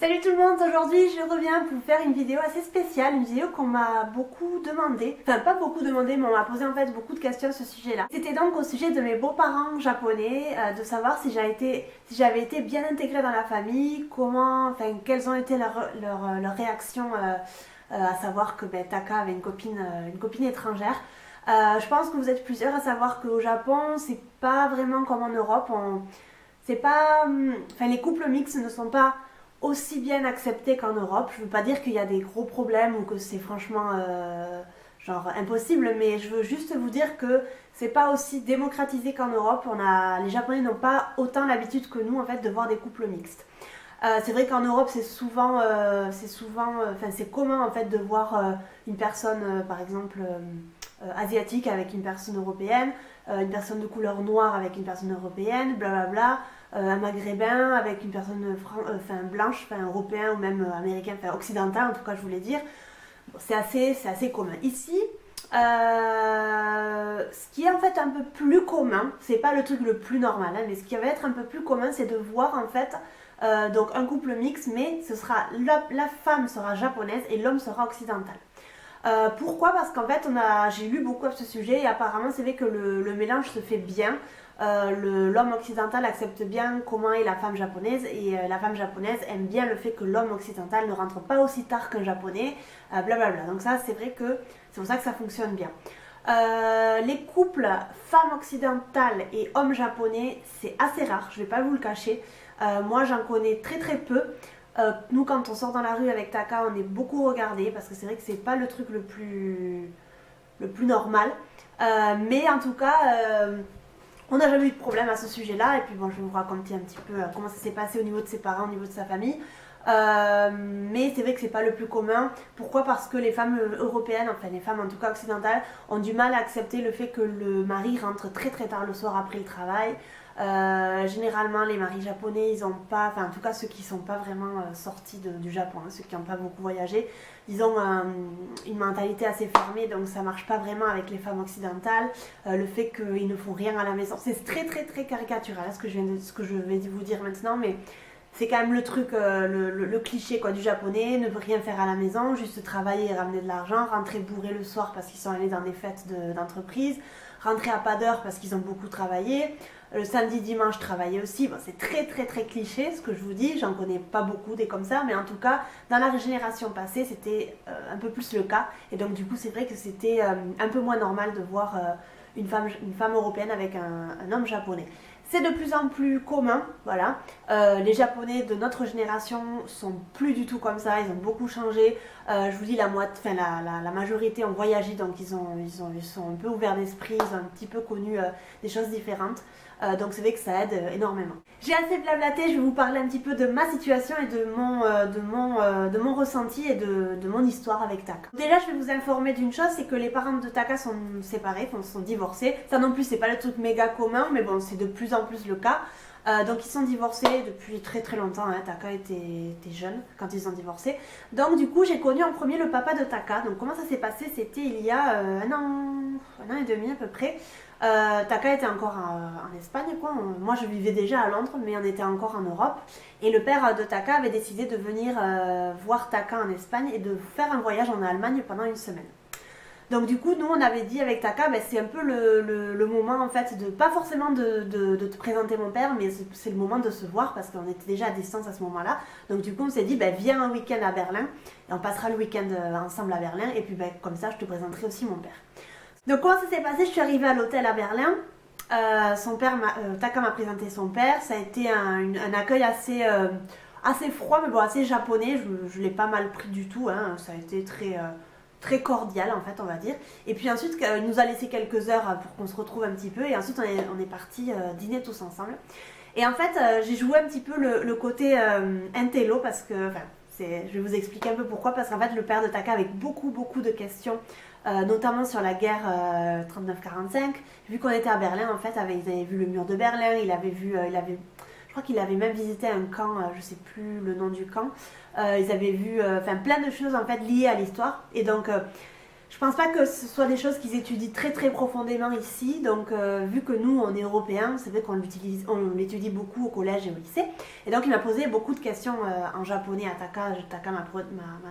Salut tout le monde, aujourd'hui je reviens pour vous faire une vidéo assez spéciale, une vidéo qu'on m'a beaucoup demandé, enfin pas beaucoup demandé mais on m'a posé en fait beaucoup de questions à ce sujet là. C'était donc au sujet de mes beaux-parents japonais, de savoir si j'avais été bien intégrée dans la famille, quelles ont été leurs réactions à savoir que Taka avait une copine étrangère. Je pense que vous êtes plusieurs à savoir qu'au Japon c'est pas vraiment comme en Europe, les couples mixtes ne sont pas aussi bien accepté qu'en Europe. Je veux pas dire qu'il y a des gros problèmes ou que c'est franchement impossible, mais je veux juste vous dire que c'est pas aussi démocratisé qu'en Europe. Les Japonais n'ont pas autant l'habitude que nous en fait de voir des couples mixtes. C'est vrai qu'en Europe c'est commun en fait de voir une personne par exemple asiatique avec une personne européenne, une personne de couleur noire avec une personne européenne, blablabla, un maghrébin avec une personne blanche, européen ou même américain, occidental en tout cas je voulais dire. Bon, c'est assez commun. Ici, ce qui est en fait un peu plus commun, c'est pas le truc le plus normal, mais ce qui va être un peu plus commun, c'est de voir en fait donc un couple mixte, mais la femme sera japonaise et l'homme sera occidental. Pourquoi? Parce qu'en fait j'ai lu beaucoup à ce sujet et apparemment c'est vrai que le mélange se fait bien. L'homme occidental accepte bien comment est la femme japonaise et la femme japonaise aime bien le fait que l'homme occidental ne rentre pas aussi tard qu'un japonais, blablabla. Donc ça c'est vrai que c'est pour ça que ça fonctionne bien. Les couples femmes occidentales et hommes japonais c'est assez rare, je vais pas vous le cacher. Moi j'en connais très très peu. Nous quand on sort dans la rue avec Taka on est beaucoup regardés parce que c'est vrai que c'est pas le truc le plus normal, mais en tout cas on n'a jamais eu de problème à ce sujet là. Et puis bon, je vais vous raconter un petit peu comment ça s'est passé au niveau de ses parents, au niveau de sa famille. Mais c'est vrai que c'est pas le plus commun. Pourquoi? Parce que les femmes européennes, enfin les femmes en tout cas occidentales, ont du mal à accepter le fait que le mari rentre très très tard le soir après le travail. Généralement les maris japonais ils ont pas, en tout cas ceux qui sont pas vraiment sortis du Japon, ceux qui n'ont pas beaucoup voyagé, ils ont une mentalité assez fermée, donc ça marche pas vraiment avec les femmes occidentales. Le fait qu'ils ne font rien à la maison, c'est très très très caricatural ce que je vais vous dire maintenant, mais c'est quand même le truc, le cliché quoi, du japonais, ne rien faire à la maison, juste travailler et ramener de l'argent, rentrer bourré le soir parce qu'ils sont allés dans des fêtes d'entreprise, rentrer à pas d'heure parce qu'ils ont beaucoup travaillé, le samedi dimanche travailler aussi. Bon, c'est très très très cliché ce que je vous dis, j'en connais pas beaucoup des comme ça, mais en tout cas dans la génération passée c'était un peu plus le cas, et donc du coup c'est vrai que c'était un peu moins normal de voir une femme européenne avec un homme japonais. C'est de plus en plus commun, voilà. Les Japonais de notre génération sont plus du tout comme ça, ils ont beaucoup changé. Je vous dis, la majorité ont voyagé, donc ils sont un peu ouverts d'esprit, ils ont un petit peu connu des choses différentes. Donc c'est vrai que ça aide énormément. J'ai assez blablaté, je vais vous parler un petit peu de ma situation et de mon ressenti et de mon histoire avec Taka. Déjà je vais vous informer d'une chose, c'est que les parents de Taka sont séparés, sont divorcés. Ça non plus c'est pas le truc méga commun, mais bon c'est de plus en plus le cas. Donc ils sont divorcés depuis très très longtemps, Taka était jeune quand ils ont divorcé. Donc du coup j'ai connu en premier le papa de Taka. Donc comment ça s'est passé? C'était il y a un an et demi à peu près. Taka était encore en Espagne quoi. Moi je vivais déjà à Londres mais on était encore en Europe. Et le père de Taka avait décidé de venir voir Taka en Espagne et de faire un voyage en Allemagne pendant une semaine. Donc du coup nous on avait dit avec Taka, c'est un peu le moment en fait de, pas forcément de te présenter mon père, mais c'est le moment de se voir parce qu'on était déjà à distance à ce moment là. Donc du coup on s'est dit viens un week-end à Berlin et on passera le week-end ensemble à Berlin, et puis comme ça je te présenterai aussi mon père. Donc comment ça s'est passé? Je suis arrivée à l'hôtel à Berlin, Taka m'a présenté son père, ça a été un accueil assez froid mais bon assez japonais, je l'ai pas mal pris du tout, ça a été très cordial en fait on va dire. Et puis ensuite il nous a laissé quelques heures pour qu'on se retrouve un petit peu, et ensuite on est parti dîner tous ensemble. Et en fait j'ai joué un petit peu le côté intello parce que, je vais vous expliquer un peu pourquoi, parce qu'en fait le père de Taka avait beaucoup de questions, notamment sur la guerre 39-45. Vu qu'on était à Berlin en fait, ils avaient vu le mur de Berlin, je crois qu'il avait même visité un camp, je sais plus le nom du camp. Ils avaient vu plein de choses en fait liées à l'histoire. Et donc Je pense pas que ce soit des choses qu'ils étudient très très profondément ici, donc vu que nous on est européens, c'est vrai qu'on l'étudie beaucoup au collège et au lycée, et donc il m'a posé beaucoup de questions en japonais à Taka. Taka m'a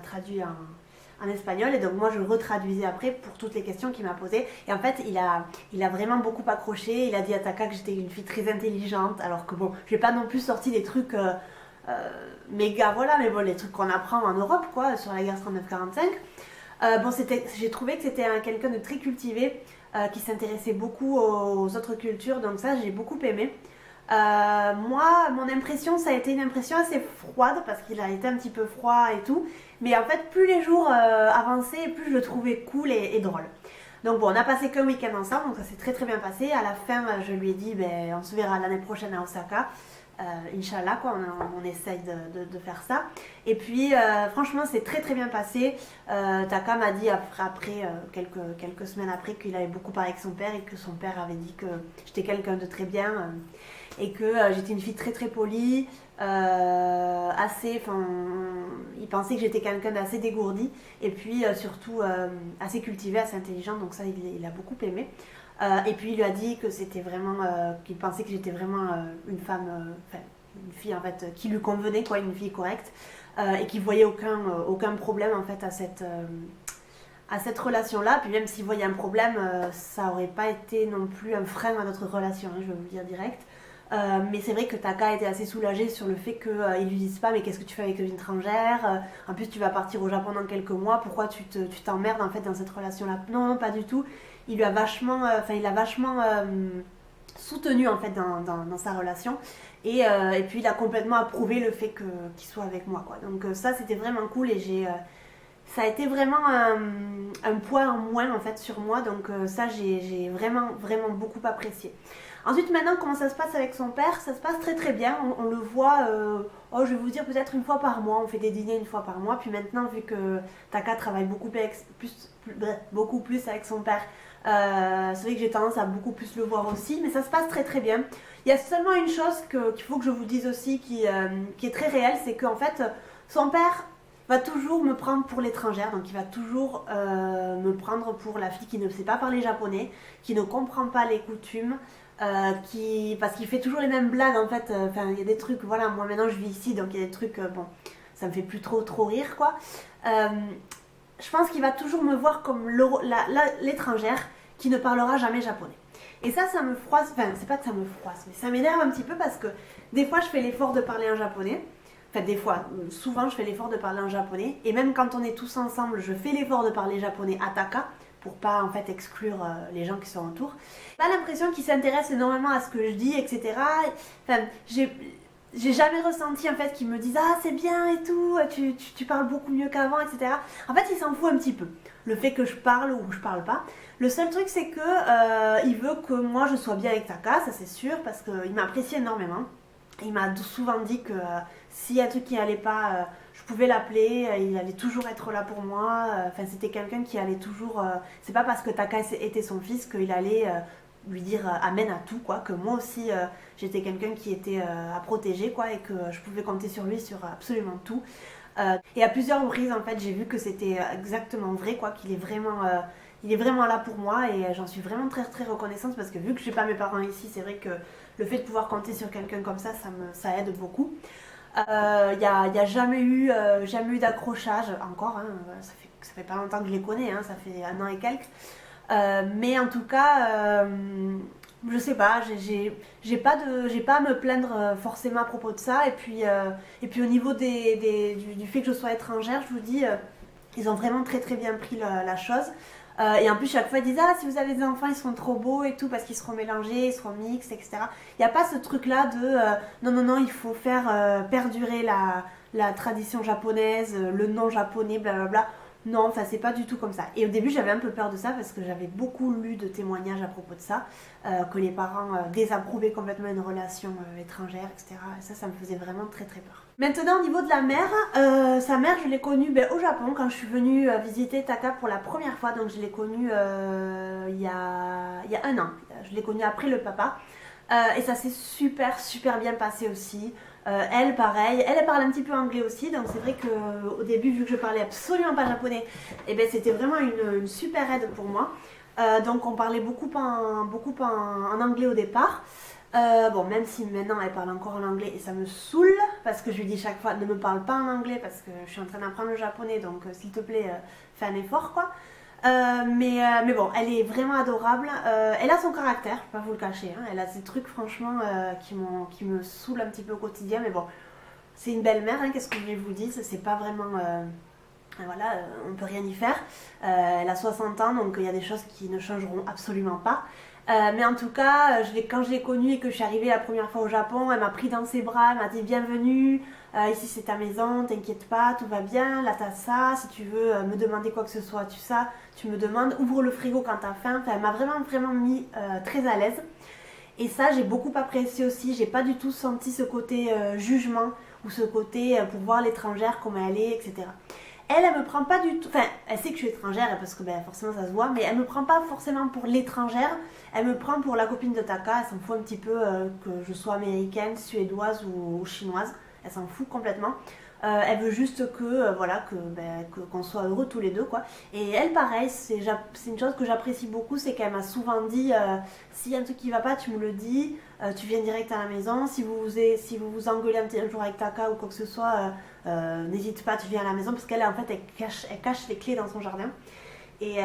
traduit en espagnol, et donc moi je retraduisais après pour toutes les questions qu'il m'a posées, et en fait il a vraiment beaucoup accroché. Il a dit à Taka que j'étais une fille très intelligente, alors que bon, je n'ai pas non plus sorti des trucs méga, voilà, mais bon, les trucs qu'on apprend en Europe, quoi, sur la guerre 39-45. Bon, j'ai trouvé que c'était quelqu'un de très cultivé, qui s'intéressait beaucoup aux autres cultures, donc ça j'ai beaucoup aimé. Moi, mon impression, ça a été une impression assez froide, parce qu'il a été un petit peu froid et tout, mais en fait, plus les jours avançaient, plus je le trouvais cool et drôle. Donc bon, on a passé qu'un week-end ensemble, donc ça s'est très très bien passé. À la fin, je lui ai dit, ben, on se verra l'année prochaine à Osaka. Inch'Allah, quoi, on essaye de faire ça. Et puis, franchement, c'est très très bien passé. Taka m'a dit après quelques semaines après, qu'il avait beaucoup parlé avec son père, et que son père avait dit que j'étais quelqu'un de très bien, et que j'étais une fille très très polie, il pensait que j'étais quelqu'un d'assez dégourdi, et puis surtout assez cultivé, assez intelligent, donc ça il a beaucoup aimé. Et puis il lui a dit que c'était vraiment, qu'il pensait que j'étais vraiment une femme, une fille en fait qui lui convenait, quoi, une fille correcte, et qu'il voyait aucun problème en fait à cette relation-là. Puis même s'il voyait un problème, ça aurait pas été non plus un frein à notre relation, hein, je vais vous le dire direct. Mais c'est vrai que Taka était assez soulagée sur le fait qu'il lui dise pas, mais qu'est-ce que tu fais avec une étrangère, en plus tu vas partir au Japon dans quelques mois, pourquoi tu t'emmerdes en fait dans cette relation-là? Non, pas du tout. Il a vachement soutenu en fait dans sa relation, et puis il a complètement approuvé le fait qu'il soit avec moi, quoi. Donc ça c'était vraiment cool, et ça a été vraiment un poids en moins en fait sur moi, donc ça j'ai vraiment vraiment beaucoup apprécié. Ensuite, maintenant, comment ça se passe avec son père? Ça se passe très très bien. On le voit, je vais vous dire, peut-être une fois par mois. On fait des dîners une fois par mois. Puis maintenant, vu que Taka travaille beaucoup plus avec son père, c'est vrai que j'ai tendance à beaucoup plus le voir aussi. Mais ça se passe très très bien. Il y a seulement une chose qu'il faut que je vous dise aussi, qui est très réelle, c'est qu'en fait, son père va toujours me prendre pour l'étrangère. Donc il va toujours me prendre pour la fille qui ne sait pas parler japonais, qui ne comprend pas les coutumes, parce qu'il fait toujours les mêmes blagues en fait. Il y a des trucs, voilà, moi maintenant je vis ici, donc il y a des trucs, bon, ça me fait plus trop rire, quoi. Je pense qu'il va toujours me voir comme l'étrangère qui ne parlera jamais japonais. Et ça me froisse, enfin c'est pas que ça me froisse, mais ça m'énerve un petit peu, parce que des fois je fais l'effort de parler en japonais. Enfin, des fois, souvent je fais l'effort de parler en japonais, et même quand on est tous ensemble, je fais l'effort de parler japonais à Taka, pour pas en fait exclure les gens qui sont autour. J'ai pas l'impression qu'ils s'intéressent énormément à ce que je dis, etc. Enfin, j'ai jamais ressenti en fait qu'ils me disent ah c'est bien et tout, tu parles beaucoup mieux qu'avant, etc. En fait, ils s'en foutent un petit peu. Le fait que je parle ou que je parle pas. Le seul truc, c'est que il veut que moi je sois bien avec Taka, ça c'est sûr, parce qu'il m'apprécie énormément. Il m'a souvent dit que s'il y a un truc qui allait pas, je pouvais l'appeler, il allait toujours être là pour moi. Enfin, c'était quelqu'un qui allait toujours. C'est pas parce que Taka était son fils qu'il allait lui dire amen à tout, quoi. Que moi aussi, j'étais quelqu'un qui était à protéger, quoi, et que je pouvais compter sur lui sur absolument tout. Et à plusieurs reprises, en fait, j'ai vu que c'était exactement vrai, quoi, qu'il est vraiment. Il est vraiment là pour moi, et j'en suis vraiment très très reconnaissante, parce que vu que j'ai pas mes parents ici, c'est vrai que le fait de pouvoir compter sur quelqu'un comme ça aide beaucoup. Il n'y a jamais eu d'accrochage encore, hein. Ça fait pas longtemps que je les connais, hein, ça fait 1 an et quelques. Mais en tout cas, je sais pas, j'ai pas à me plaindre forcément à propos de ça. Et puis au niveau du fait que je sois étrangère, je vous dis, ils ont vraiment très très bien pris la chose. Et en plus, chaque fois, ils disent ah, si vous avez des enfants, ils seront trop beaux et tout, parce qu'ils seront mélangés, ils seront mixtes, etc. Il n'y a pas ce truc-là de non, il faut faire perdurer la tradition japonaise, le nom japonais, blablabla. Non, enfin, c'est pas du tout comme ça. Et au début, j'avais un peu peur de ça, parce que j'avais beaucoup lu de témoignages à propos de ça, que les parents désapprouvaient complètement une relation étrangère, etc. Et ça me faisait vraiment très très peur. Maintenant, au niveau de la mère, sa mère, je l'ai connue au Japon, quand je suis venue visiter Taka pour la première fois. Donc je l'ai connue il y a 1 an. Je l'ai connue après le papa. Et ça s'est super super bien passé aussi. Elle pareil, elle parle un petit peu anglais aussi, donc c'est vrai qu'au début vu que je parlais absolument pas japonais, et ben c'était vraiment une super aide pour moi. Donc on parlait beaucoup en anglais au départ. Bon, même si maintenant elle parle encore en anglais et ça me saoule parce que je lui dis chaque fois ne me parle pas en anglais parce que je suis en train d'apprendre le japonais, donc s'il te plaît fais un effort quoi. Mais bon, elle est vraiment adorable. Elle a son caractère, je vais pas vous le cacher, hein. Elle a ces trucs franchement qui me saoulent un petit peu au quotidien, mais bon, c'est une belle-mère, hein, qu'est-ce que je vais vous dire, c'est pas vraiment... voilà, on peut rien y faire. Elle a 60 ans, donc il y a des choses qui ne changeront absolument pas. Mais en tout cas, quand je l'ai connue et que je suis arrivée la première fois au Japon, elle m'a pris dans ses bras, elle m'a dit bienvenue, ici c'est ta maison, t'inquiète pas, tout va bien, là t'as ça, si tu veux me demander quoi que ce soit, tu me demandes, ouvre le frigo quand t'as faim. Enfin, elle m'a vraiment mis très à l'aise. Et ça, j'ai beaucoup apprécié aussi, j'ai pas du tout senti ce côté jugement ou ce côté pour voir l'étrangère comme elle est, etc. Elle me prend pas du tout, enfin elle sait que je suis étrangère parce que ben, forcément ça se voit, mais elle me prend pas forcément pour l'étrangère, elle me prend pour la copine de Taka, elle s'en fout un petit peu que je sois américaine, suédoise ou chinoise, elle s'en fout complètement. Elle veut juste que voilà qu'on soit heureux tous les deux quoi. Et elle pareil, c'est une chose que j'apprécie beaucoup, c'est qu'elle m'a souvent dit s'il y a un truc qui va pas tu me le dis, tu viens direct à la maison, si vous vous engueulez un jour avec Taka ou quoi que ce soit, n'hésite pas, tu viens à la maison, parce qu'elle en fait elle cache les clés dans son jardin. Et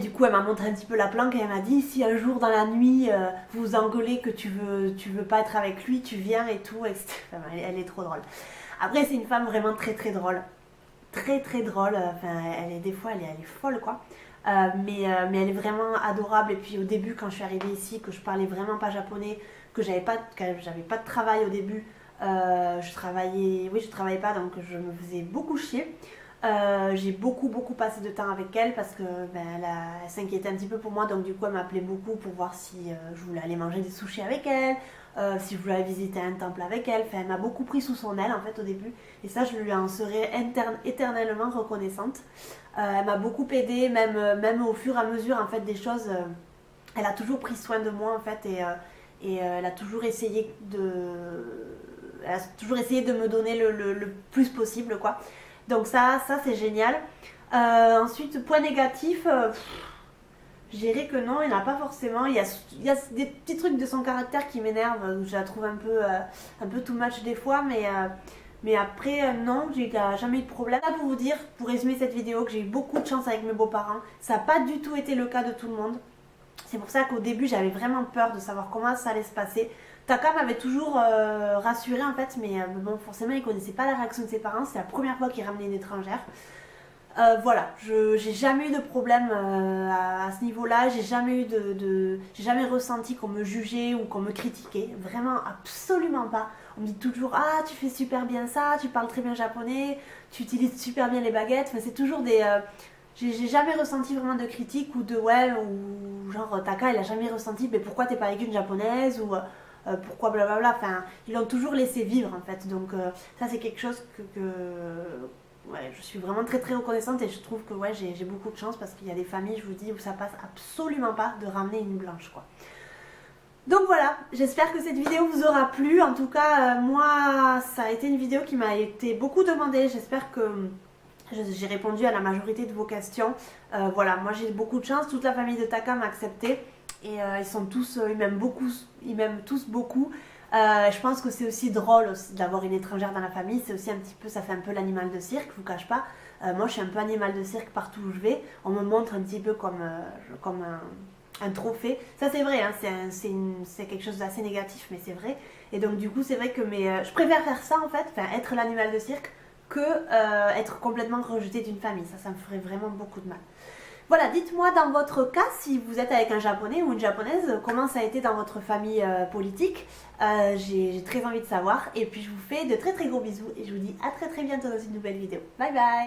du coup elle m'a montré un petit peu la planque et elle m'a dit si un jour dans la nuit vous vous engueulez que tu veux pas être avec lui, tu viens et tout, etc. Enfin, elle est trop drôle. Après c'est une femme vraiment très drôle, très drôle, enfin des fois elle est folle quoi. Mais elle est vraiment adorable. Et puis au début quand je suis arrivée ici, que je parlais vraiment pas japonais, que j'avais pas de travail au début, je travaillais pas, donc je me faisais beaucoup chier. J'ai beaucoup passé de temps avec elle parce que ben, elle s'inquiétait un petit peu pour moi, donc du coup elle m'appelait beaucoup pour voir si je voulais aller manger des sushis avec elle, si je voulais aller visiter un temple avec elle. Enfin, elle m'a beaucoup pris sous son aile en fait au début, et ça je lui en serai éternellement reconnaissante. Elle m'a beaucoup aidée, même au fur et à mesure en fait des choses. Elle a toujours pris soin de moi en fait, et elle a toujours essayé de me donner le plus possible quoi. Donc ça c'est génial. Ensuite, point négatif, je dirais que non, il n'y en a pas forcément. Il y a des petits trucs de son caractère qui m'énervent, je la trouve un peu too much des fois, mais après, non, j'ai jamais eu de problème. Là, pour vous dire, pour résumer cette vidéo, que j'ai eu beaucoup de chance avec mes beaux-parents. Ça n'a pas du tout été le cas de tout le monde. C'est pour ça qu'au début, j'avais vraiment peur de savoir comment ça allait se passer. Taka m'avait toujours rassurée en fait, mais bon, forcément, il connaissait pas la réaction de ses parents. C'est la première fois qu'il ramenait une étrangère. Voilà, j'ai jamais eu de problème à ce niveau-là. J'ai jamais ressenti qu'on me jugeait ou qu'on me critiquait. Vraiment, absolument pas. On me dit toujours ah tu fais super bien ça, tu parles très bien japonais, tu utilises super bien les baguettes. Enfin, c'est toujours des j'ai jamais ressenti vraiment de critiques ou de ouais, ou genre Taka il a jamais ressenti mais pourquoi t'es pas avec une japonaise ou pourquoi blablabla. Enfin, ils l'ont toujours laissé vivre en fait. Donc ça c'est quelque chose que ouais, je suis vraiment très reconnaissante, et je trouve que ouais, j'ai beaucoup de chance parce qu'il y a des familles, je vous dis, où ça passe absolument pas de ramener une blanche quoi. Donc voilà, j'espère que cette vidéo vous aura plu. En tout cas, moi, ça a été une vidéo qui m'a été beaucoup demandée. J'espère que j'ai répondu à la majorité de vos questions. Voilà, moi j'ai beaucoup de chance. Toute la famille de Taka m'a accepté. Et ils sont tous, ils m'aiment tous beaucoup. Je pense que c'est aussi drôle aussi d'avoir une étrangère dans la famille. C'est aussi un petit peu, ça fait un peu l'animal de cirque, je vous cache pas. Moi je suis un peu animal de cirque partout où je vais. On me montre un petit peu comme un trophée. Ça c'est vrai, hein, c'est quelque chose d'assez négatif, mais c'est vrai. Et donc du coup c'est vrai que je préfère faire ça en fait, enfin être l'animal de cirque, que être complètement rejeté d'une famille. Ça me ferait vraiment beaucoup de mal. Voilà, dites-moi dans votre cas, si vous êtes avec un japonais ou une japonaise, comment ça a été dans votre famille politique. J'ai très envie de savoir. Et puis je vous fais de très gros bisous et je vous dis à très bientôt dans une nouvelle vidéo. Bye bye!